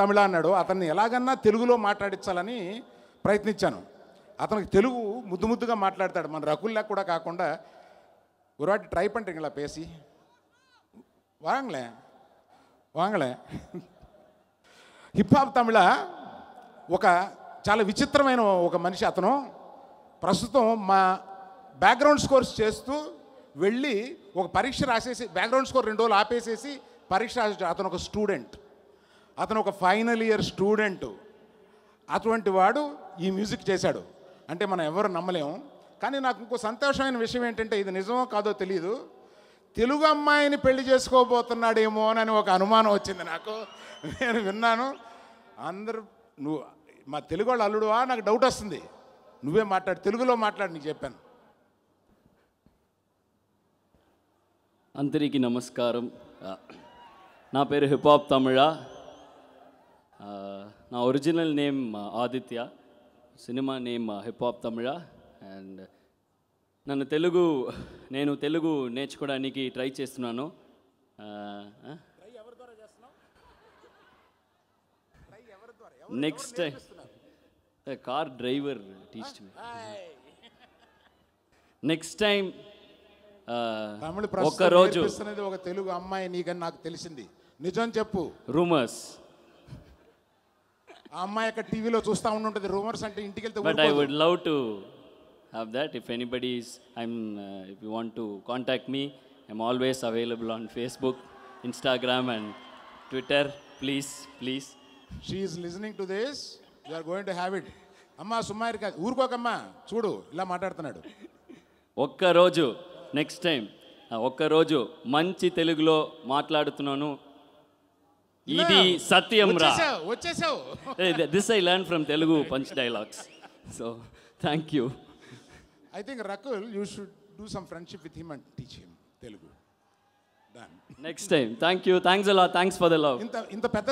తమిళ అన్నాడు. అతన్ని ఎలాగన్నా తెలుగులో మాట్లాడించాలని ప్రయత్నించాను. అతనికి తెలుగు ముద్దు ముద్దుగా మాట్లాడతాడు, మన రకుల్లా కూడా కాకుండా. ఒరాటి ట్రై పంటீங்களா பேசி వాంగ్లే హిప్ హాప్ తమిళ ఒక చాలా విచిత్రమైన ఒక మనిషి అతను. ప్రస్తుతం మా బ్యాక్గ్రౌండ్ స్కోర్స్ చేస్తూ వెళ్ళి ఒక పరీక్ష రాసేసి బ్యాక్గ్రౌండ్ స్కోర్ 2 రోజులు ఆపేసేసి పరీక్ష రాసి అతను ఒక స్టూడెంట్, అతను ఒక ఫైనల్ ఇయర్ స్టూడెంట్. అటువంటి వాడు ఈ మ్యూజిక్ చేశాడు అంటే మనం ఎవరు నమ్మలేము. కానీ నాకు ఇంకో సంతోషమైన విషయం ఏంటంటే, ఇది నిజమో కాదో తెలియదు, తెలుగు అమ్మాయిని పెళ్లి చేసుకోబోతున్నాడేమో అని ఒక అనుమానం వచ్చింది నాకు. నేను విన్నాను. అందరూ నువ్వు మా తెలుగు వాళ్ళు అల్లుడువా, నాకు డౌట్ వస్తుంది. నువ్వే మాట్లాడు, తెలుగులో మాట్లాడు, నీకు చెప్పాను. అందరికీ నమస్కారం. నా పేరు హిప్ హాప్ తమిళ. నా original name Aditya, cinema name hip hop Tamil. And నేను తెలుగు నేర్చుకోవడానికి ట్రై చేస్తున్నాను. Next time car driver teach me. Next time ఒక్కరోజు ఒక తెలుగు అమ్మాయి నీకని నాకు తెలిసింది, నిజం చెప్పు. రూమర్స్. ఆ అమ్మాయి యొక్క టీవీలో చూస్తూ ఉంటుంటుంది రూమర్స్ అంటే, ఇంటికి వెళ్తే. But I would love to have that. If anybody is if you want to contact me, I'm always available on Facebook, Instagram and Twitter. Please. She is listening to this. You are going to have it. అమ్మా సుమ్మాయిర్ కాదు, ఊరుకోకమ్మా, చూడు ఇలా మాట్లాడుతున్నాడు. ఒక్కరోజు next time ఒక్కరోజు మంచి తెలుగులో మాట్లాడుతున్నాను. ఇది సత్యం రా. వచ్చేసావు. This I learned from Telugu punch dialogues. So thank you. I think Rakul, you should do some friendship with him and teach him Telugu. Done. Next time. Thank you. Thanks a lot. Thanks for the love. ఇంత పెద్ద